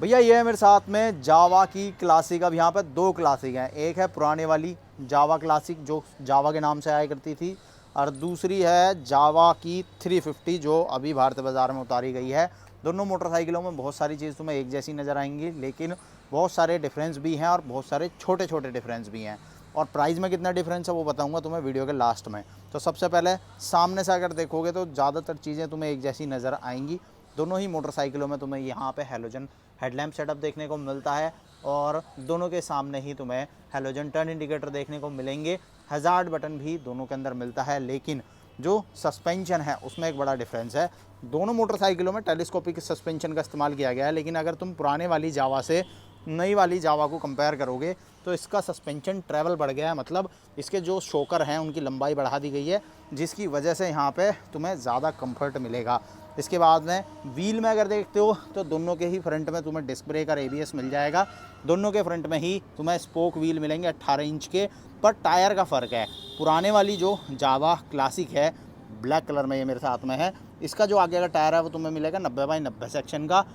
भैया ये है मेरे साथ में जावा की क्लासिक। अब यहाँ पे दो क्लासिक हैं, एक है पुराने वाली जावा क्लासिक जो जावा के नाम से आया करती थी, और दूसरी है जावा की 350 जो अभी भारतीय बाज़ार में उतारी गई है। दोनों मोटरसाइकिलों में बहुत सारी चीज़ तुम्हें एक जैसी नज़र आएंगी, लेकिन बहुत सारे डिफरेंस भी हैं और बहुत सारे छोटे छोटे डिफरेंस भी हैं। और प्राइस में कितना डिफरेंस है वो बताऊंगा तुम्हें वीडियो के लास्ट में। तो सबसे पहले सामने से अगर देखोगे तो ज़्यादातर चीज़ें तुम्हें एक जैसी नज़र आएंगी। दोनों ही मोटरसाइकिलों में तुम्हें यहाँ पे हेलोजन हेडलैम्प सेटअप देखने को मिलता है, और दोनों के सामने ही तुम्हें हेलोजन टर्न इंडिकेटर देखने को मिलेंगे। हज़ार्ड बटन भी दोनों के अंदर मिलता है, लेकिन जो सस्पेंशन है उसमें एक बड़ा डिफरेंस है। दोनों मोटरसाइकिलों में टेलीस्कोपिक सस्पेंशन का इस्तेमाल किया गया है, लेकिन अगर तुम पुराने वाली जावा से नई वाली जावा को कंपेयर करोगे तो इसका सस्पेंशन ट्रैवल बढ़ गया है। मतलब इसके जो शोकर हैं उनकी लंबाई बढ़ा दी गई है, जिसकी वजह से यहाँ पे तुम्हें ज़्यादा कंफर्ट मिलेगा। इसके बाद में व्हील में अगर देखते हो तो दोनों के ही फ्रंट में तुम्हें डिस्क ब्रेक और ABS मिल जाएगा। दोनों के फ्रंट में ही तुम्हें स्पोक व्हील मिलेंगे 18 इंच के। पर टायर का फ़र्क है, पुराने वाली जो जावा क्लासिक है ब्लैक कलर में, ये मेरे साथ में है, इसका जो आगे का टायर है वो तुम्हें मिलेगा 90/90 सेक्शन का।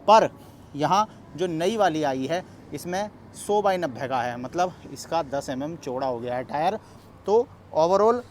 पर यहाँ जो नई वाली आई है इसमें 100/90 का है, मतलब इसका 10 mm चौड़ा हो गया है टायर। तो ओवरऑल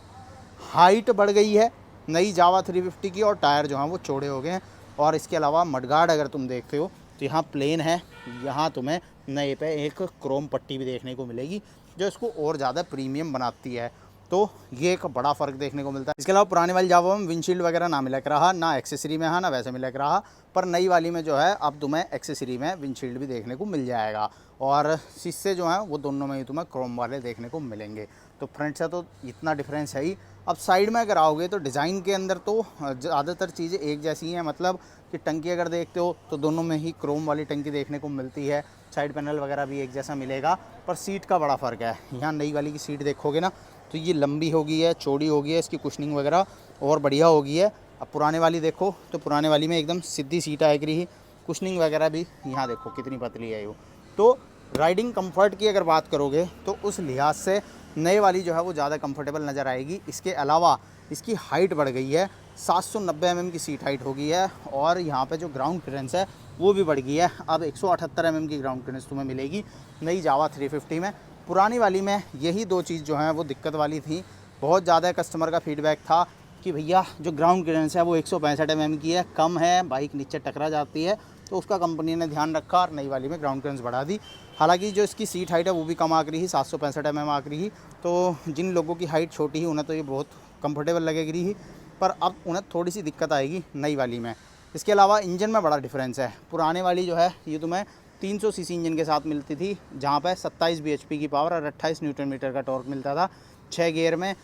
हाइट बढ़ गई है नई जावा 350 की, और टायर जो हैं वो चौड़े हो गए हैं। और इसके अलावा मडगार्ड अगर तुम देखते हो तो यहाँ प्लेन है, यहाँ तुम्हें नए पे एक क्रोम पट्टी भी देखने को मिलेगी जो इसको और ज़्यादा प्रीमियम बनाती है। तो ये एक बड़ा फ़र्क देखने को मिलता है। इसके अलावा पुराने वाली जावा में विंडशील्ड वगैरह ना मिलक रहा, ना एक्सेसरी में है ना वैसे मिलक रहा, पर नई वाली में जो है अब तुम्हें एक्सेसरी में विंडशील्ड भी देखने को मिल जाएगा, और शीशे जो हैं वो दोनों में ही तुम्हें क्रोम वाले देखने को मिलेंगे। तो फ्रंट से तो इतना डिफरेंस है ही। अब साइड में अगर आओगे तो डिज़ाइन के अंदर तो ज़्यादातर चीज़ें एक जैसी हैं, मतलब कि टंकी अगर देखते हो तो दोनों में ही क्रोम वाली टंकी देखने को मिलती है। साइड पैनल वगैरह भी एक जैसा मिलेगा, पर सीट का बड़ा फ़र्क है। यहाँ नई वाली की सीट देखोगे ना तो ये लंबी हो गई है, चौड़ी हो गई है, इसकी कुशनिंग वगैरह और बढ़िया हो गई है। अब पुराने वाली देखो तो पुराने वाली में एकदम सीधी सीट आएगी ही, कुशनिंग वगैरह भी यहाँ देखो कितनी पतली है वो। तो राइडिंग कंफर्ट की अगर बात करोगे तो उस लिहाज से नए वाली जो है वो ज़्यादा कंफर्टेबल नज़र आएगी। इसके अलावा इसकी हाइट बढ़ गई है, 790 mm की सीट हाइट हो गई है, और यहाँ पे जो ग्राउंड क्लियरेंस है वो भी बढ़ गई है। अब 178 mm की ग्राउंड क्लियरेंस तुम्हें मिलेगी नई जावा 350 में। पुरानी वाली में यही दो चीज़ जो हैं वो दिक्कत वाली थी। बहुत ज़्यादा कस्टमर का फीडबैक था कि भैया जो ग्राउंड क्लियरेंस है वो 165 mm की है, कम है, बाइक नीचे टकरा जाती है। तो उसका कंपनी ने ध्यान रखा और नई वाली में ग्राउंड क्लियरेंस बढ़ा दी। हालांकि जो इसकी सीट हाइट है वो भी कम आ रही, 765 mm आ रही। तो जिन लोगों की हाइट छोटी ही उन्हें तो ये बहुत कंफर्टेबल लगेगी ही, पर अब उन्हें थोड़ी सी दिक्कत आएगी नई वाली में। इसके अलावा इंजन में बड़ा डिफरेंस है। पुराने वाली जो है ये तुम्हें 300 सीसी इंजन के साथ मिलती थी, जहाँ पे 27 bhp की पावर और 28 न्यूटन मीटर का टॉर्क मिलता था। 6 गियर में,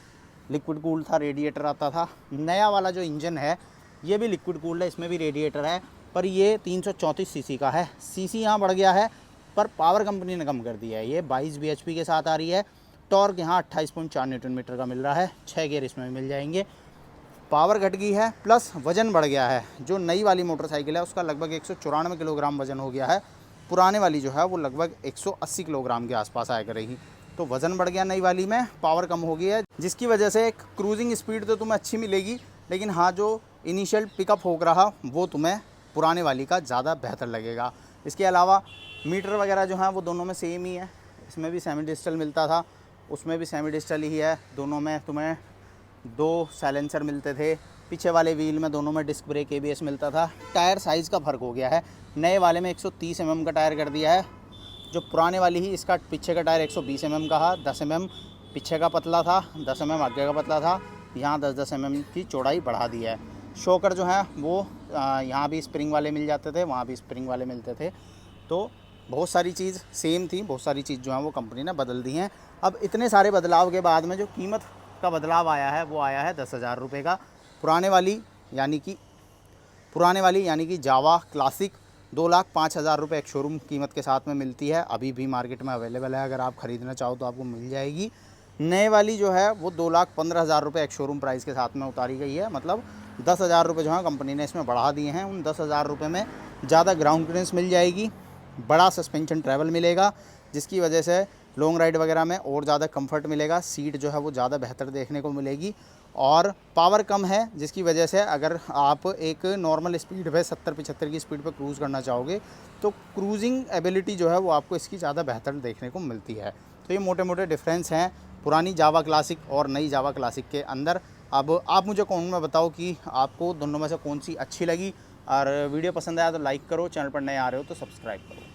लिक्विड कूल्ड था, रेडिएटर आता था। नया वाला जो इंजन है ये भी लिक्विड कूल्ड है, इसमें भी रेडिएटर है, पर ये 334 सीसी का है। सीसी यहाँ बढ़ गया है, पर पावर कंपनी ने कम कर दिया है। ये 22 bhp के साथ आ रही है। टॉर्क यहाँ 28.4 न्यूटन मीटर का मिल रहा है। 6 गियर इसमें भी मिल जाएंगे। पावर घट गई है, प्लस वज़न बढ़ गया है। जो नई वाली मोटरसाइकिल है उसका लगभग 194 किलोग्राम वज़न हो गया है, पुराने वाली जो है वो लगभग 180 किलोग्राम के आसपास आया करेगी। तो वज़न बढ़ गया नई वाली में, पावर कम हो गई है, जिसकी वजह से एक क्रूजिंग स्पीड तो तुम्हें अच्छी मिलेगी, लेकिन हाँ जो इनिशियल पिकअप हो रहा वो तुम्हें पुराने वाली का ज़्यादा बेहतर लगेगा। इसके अलावा मीटर वगैरह जो हैं वो दोनों में सेम ही है। इसमें भी सेमी डिजिटल मिलता था, उसमें भी सेमी डिजिटल ही है। दोनों में तुम्हें 2 साइलेंसर मिलते थे। पीछे वाले व्हील में दोनों में डिस्क ब्रेक ABS मिलता था। टायर साइज़ का फ़र्क हो गया है, नए वाले में 130 mm का टायर कर दिया है। जो पुराने वाली ही इसका पीछे का टायर 120 mm का था, 10 mm पीछे का पतला था, 10 mm आगे का पतला था। यहाँ 10-10 mm की चौड़ाई बढ़ा दी है। शॉकर जो है वो यहाँ भी स्प्रिंग वाले मिल जाते थे, वहाँ भी स्प्रिंग वाले मिलते थे। तो बहुत सारी चीज़ सेम थी, बहुत सारी चीज़ जो है वो कंपनी ने बदल दी हैं। अब इतने सारे बदलाव के बाद में जो कीमत का बदलाव आया है वो आया है 10,000 रुपये का। पुराने वाली यानी कि जावा क्लासिक 2,05,000 रुपये एक शोरूम कीमत के साथ में मिलती है। अभी भी मार्केट में अवेलेबल है, अगर आप ख़रीदना चाहो तो आपको मिल जाएगी। नए वाली जो है वो 2,15,000 रुपये एक शोरूम प्राइस के साथ में उतारी गई है। मतलब 10,000 रुपये जो है कंपनी ने इसमें बढ़ा दिए हैं। उन 10,000 रुपये में ज़्यादा ग्राउंड क्लियरेंस मिल जाएगी, बड़ा सस्पेंशन ट्रैवल मिलेगा, जिसकी वजह से लॉन्ग राइड वगैरह में और ज़्यादा कंफर्ट मिलेगा। सीट जो है वो ज़्यादा बेहतर देखने को मिलेगी, और पावर कम है, जिसकी वजह से अगर आप एक नॉर्मल स्पीड पे 70-75 की स्पीड पे क्रूज़ करना चाहोगे तो क्रूजिंग एबिलिटी जो है वो आपको इसकी ज़्यादा बेहतर देखने को मिलती है। तो ये मोटे मोटे डिफरेंस हैं पुरानी जावा क्लासिक और नई जावा क्लासिक के अंदर। अब आप मुझे कमेंट में बताओ कि आपको दोनों में से कौन सी अच्छी लगी, और वीडियो पसंद आया तो लाइक करो, चैनल पर नए आ रहे हो तो सब्सक्राइब करो।